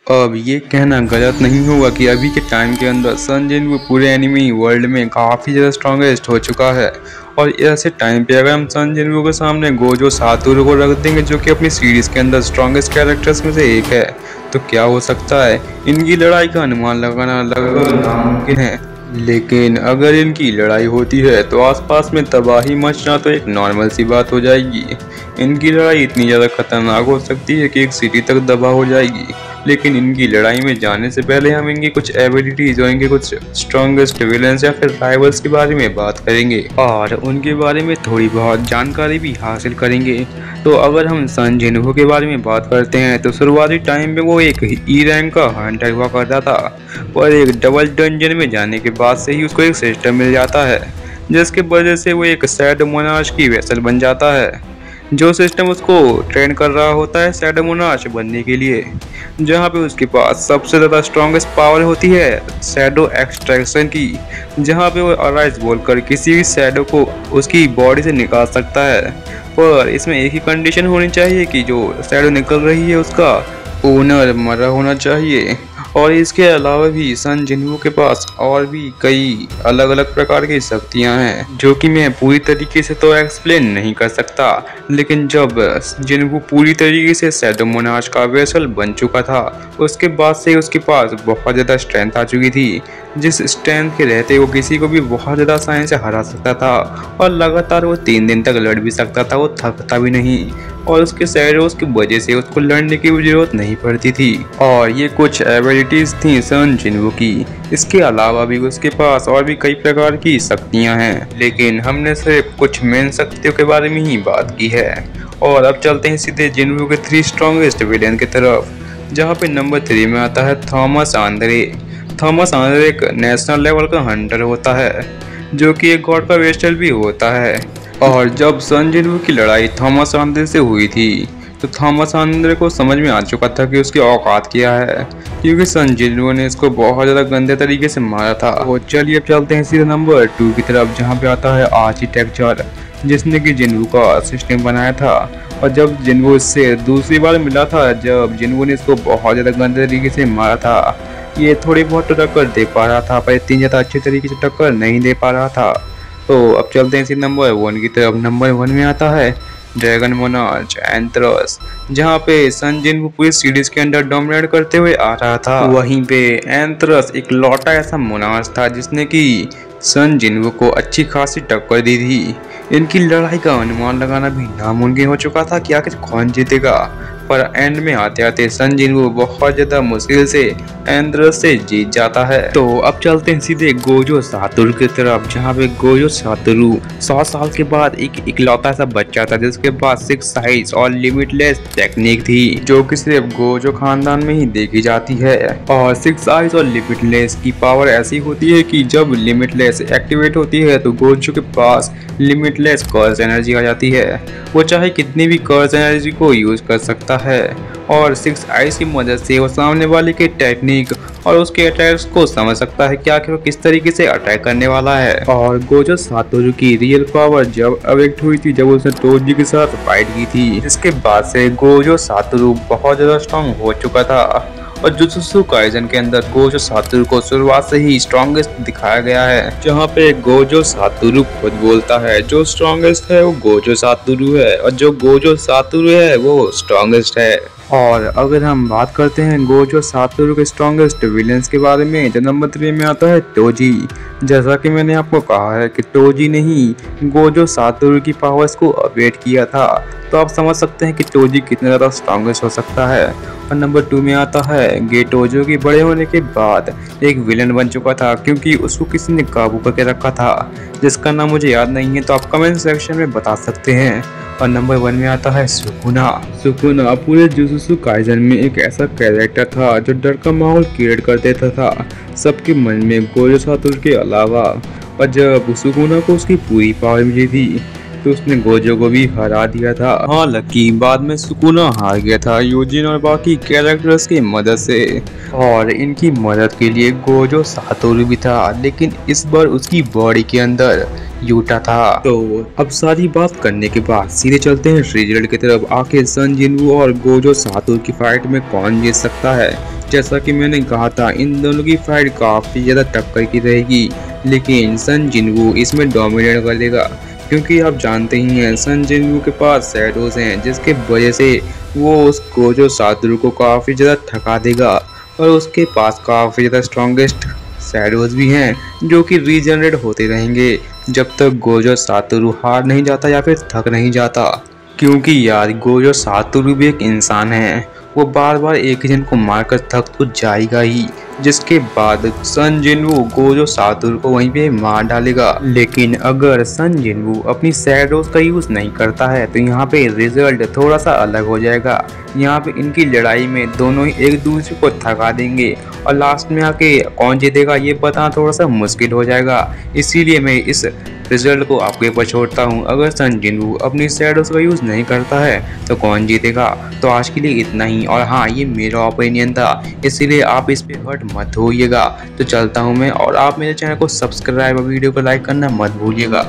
अब ये कहना गलत नहीं होगा कि अभी के टाइम के अंदर सन जिनवू पूरे एनिमी वर्ल्ड में काफ़ी ज़्यादा स्ट्रॉन्गेस्ट हो चुका है। और ऐसे टाइम पे अगर हम सन जिनवू के सामने गोजो सातोरू को रख देंगे, जो कि अपनी सीरीज़ के अंदर स्ट्रॉन्गेस्ट कैरेक्टर्स में से एक है, तो क्या हो सकता है। इनकी लड़ाई का अनुमान लगाना लगभग नामुमकिन है। लेकिन अगर इनकी लड़ाई होती है तो आसपास में तबाही मचना तो एक नॉर्मल सी बात हो जाएगी। इनकी लड़ाई इतनी ज़्यादा खतरनाक हो सकती है कि एक सिटी तक तबाह हो जाएगी। लेकिन इनकी लड़ाई में जाने से पहले हम इनकी कुछ एबिलिटीज और इनके कुछ स्ट्रॉन्गेस्ट विलेंस या फिर राइवल्स के बारे में बात करेंगे और उनके बारे में थोड़ी बहुत जानकारी भी हासिल करेंगे। तो अगर हम सन जिनवू के बारे में बात करते हैं तो शुरुआती टाइम में वो एक ई रैंक का हंटर हुआ करता था, पर एक डबल डंजन में जाने के बाद से ही उसको एक सिस्टम मिल जाता है, जिसके वजह से वो एक शैडो मोनार्च की वेसल बन जाता है। जो सिस्टम उसको ट्रेन कर रहा होता है शैडो मोनार्च बनने के लिए, जहाँ पे उसके पास सबसे ज़्यादा स्ट्रॉन्गेस्ट पावर होती है शैडो एक्सट्रैक्शन की, जहाँ पे वो अराइज बोलकर किसी भी शैडो को उसकी बॉडी से निकाल सकता है। पर इसमें एक ही कंडीशन होनी चाहिए कि जो शैडो निकल रही है उसका ओनर मरा होना चाहिए। और इसके अलावा भी सन जिनवू के पास और भी कई अलग अलग प्रकार की शक्तियां हैं, जो कि मैं पूरी तरीके से तो एक्सप्लेन नहीं कर सकता। लेकिन जब जिनवू पूरी तरीके से शैडो मोनार्च का वेसल बन चुका था, उसके बाद से उसके पास बहुत ज़्यादा स्ट्रेंथ आ चुकी थी, जिस स्ट्रेंथ के रहते वो किसी को भी बहुत ज़्यादा आसानी से हरा सकता था। और लगातार वो 3 दिन तक लड़ भी सकता था, वो थकता भी नहीं। और उसके शैडोज की वजह से उसको लड़ने की भी जरूरत नहीं पड़ती थी। और ये कुछ एबिलिटीज थी सन जिनवू की। इसके अलावा भी उसके पास और भी कई प्रकार की शक्तियां हैं, लेकिन हमने सिर्फ कुछ मेन शक्तियों के बारे में ही बात की है। और अब चलते हैं सीधे जिनवू के 3 स्ट्रॉन्गेस्ट विलेन की तरफ, जहाँ पे नंबर 3 में आता है थॉमस आंद्रे। थॉमस आंद्रे एक नेशनल लेवल का हंटर होता है, जो कि एक गॉड का वेस्टल भी होता है। और जब सन जिनवू की लड़ाई थॉमस आंद्रे से हुई थी, तो थॉमस आंद्रे को समझ में आ चुका था कि उसकी औकात क्या है, क्योंकि सन जिनवू ने इसको बहुत ज़्यादा गंदे तरीके से मारा था। तो चलिए अब चलते हैं सीधे नंबर 2 की तरफ, जहाँ पे आता है आर्किटेक्चर, जिसने कि जिनवू का सिस्टम बनाया था। और जब जिनवू इससे दूसरी बार मिला था, जब जिनवू ने इसको बहुत ज़्यादा गंदे तरीके से मारा था, ये थोड़ी बहुत तो टक्कर दे पा रहा था, पर इतनी ज़्यादा अच्छे तरीके से टक्कर नहीं दे पा रहा था। तो अब चलते हैं इसी नंबर 1 की तरफ। नंबर 1 में आता है ड्रैगन मोनार्च एंथ्रस, जहाँ पे सन जिनवू पूरी सीरीज के अंदर डोमिनेट करते हुए आ रहा था। वहीं पे एंथ्रस एक लौटा ऐसा मोनार्च था जिसने कि सन जिनवू को अच्छी खासी टक्कर दी थी। इनकी लड़ाई का अनुमान लगाना भी नामुमकिन हो चुका था कि आखिर कौन जीतेगा, पर एंड में आते आते सन जिनवू बहुत ज़्यादा मुश्किल से एंथ्रस से जीत जाता है। तो अब चलते हैं सीधे गोजो सातोरू की तरफ, जहाँ पे गोजो सातोरू 100 साल के बाद एक इकलौता सा बच्चा था, जिसके पास 6 साइज और लिमिटलेस टेक्निक थी, जो कि सिर्फ गोजो खानदान में ही देखी जाती है। और 6 साइज और लिमिटलेस की पावर ऐसी होती है कि जब लिमिटलेस एक्टिवेट होती है तो गोजो के पास लिमिटलेस कर्स एनर्जी आ जाती है। वो चाहे कितनी भी कर्स एनर्जी को यूज कर सकता है। और 6 आइज की मदद से वो सामने वाले के टेक्निक और उसके अटैक्स को समझ सकता है कि आखिर वो किस तरीके से अटैक करने वाला है। और गोजो सातोरू की रियल पावर जब अवेक्ट हुई थी, जब उसने टोजी के साथ फाइट की थी, इसके बाद से गोजो सातोरू बहुत ज्यादा स्ट्रॉन्ग हो चुका था। और जुजुत्सु काइसेन के अंदर गोजो सातोरू को शुरुआत से ही स्ट्रॉन्गेस्ट दिखाया गया है, जहाँ पे गोजो सातोरू खुद बोलता है जो स्ट्रॉन्गेस्ट है वो गोजो सातोरू है, और जो गोजो सातोरू है वो स्ट्रॉन्गेस्ट है। और अगर हम बात करते हैं गोजो सातोरू के स्ट्रॉन्गेस्ट विलेंस के बारे में, तो नंबर 3 में आता है टोजी। जैसा कि मैंने आपको कहा है कि टोजी ने ही गोजो सातोरू की पावर्स को अपडेट किया था, तो आप समझ सकते हैं कि टोजी कितना ज़्यादा स्ट्रॉन्गेस्ट हो सकता है। और नंबर 2 में आता है गेटो, जो कि बड़े होने के बाद एक विलन बन चुका था, क्योंकि उसको किसी ने काबू करके रखा था, जिसका नाम मुझे याद नहीं है, तो आप कमेंट सेक्शन में बता सकते हैं। और नंबर 1 में आता है सुकुना। सुकुना पूरे जुजुत्सु काइसेन में एक ऐसा कैरेक्टर था जो डर का माहौल क्रिएट कर देता था सबके मन में गोजो सातोरू के अलावा। और जब सुकुना को उसकी पूरी पावर मिली थी, तो उसने गोजो को भी हरा दिया था। हालांकि बाद में सुकुना हार गया था यूजिन और बाकी कैरेक्टर्स की मदद से, और इनकी मदद के लिए गोजो सातोरू भी था, लेकिन इस बार उसकी बॉडी के अंदर यूटा था। तो अब सारी बात करने के बाद सीधे चलते हैं रिजल्ट की तरफ। आखिर सन जिनवू और गोजो सातोरू की फाइट में कौन जीत सकता है, जैसा कि मैंने कहा था, इन दोनों की फाइट काफ़ी ज़्यादा टक्कर की रहेगी, लेकिन सन जिनवू इसमें डोमिनेट कर देगा, क्योंकि आप जानते ही हैं सन जिनवू के पास शैडोज़ हैं, जिसके वजह से वो उस गोजो सातोरू को काफ़ी ज़्यादा थका देगा। और उसके पास काफ़ी ज़्यादा स्ट्रॉन्गेस्ट शैडोज़ भी हैं, जो कि रीजनरेट होते रहेंगे जब तक गोजो सातोरू हार नहीं जाता या फिर थक नहीं जाता। क्योंकि यार गोजो सातोरू भी एक इंसान है, वो बार बार एक ही जन को मारकर थक तो जाएगा ही, जिसके बाद सन जिनवू गोजो सातोरू को वहीं पे मार डालेगा। लेकिन अगर सन जिनवू अपनी शैडोज़ का यूज़ नहीं करता है तो यहाँ पे रिजल्ट थोड़ा सा अलग हो जाएगा। यहाँ पे इनकी लड़ाई में दोनों ही एक दूसरे को थका देंगे और लास्ट में आके कौन जीतेगा ये बताना थोड़ा सा मुश्किल हो जाएगा। इसीलिए मैं इस रिजल्ट को आपके ऊपर छोड़ता हूँ। अगर सन जिनवू अपनी शैडोज़ का यूज़ नहीं करता है तो कौन जीतेगा। तो आज के लिए इतना ही, और हाँ, ये मेरा ओपिनियन था, इसीलिए आप इस पे हर्ट मत होइएगा। तो चलता हूँ मैं, और आप मेरे चैनल को सब्सक्राइब और वीडियो को लाइक करना मत भूलिएगा।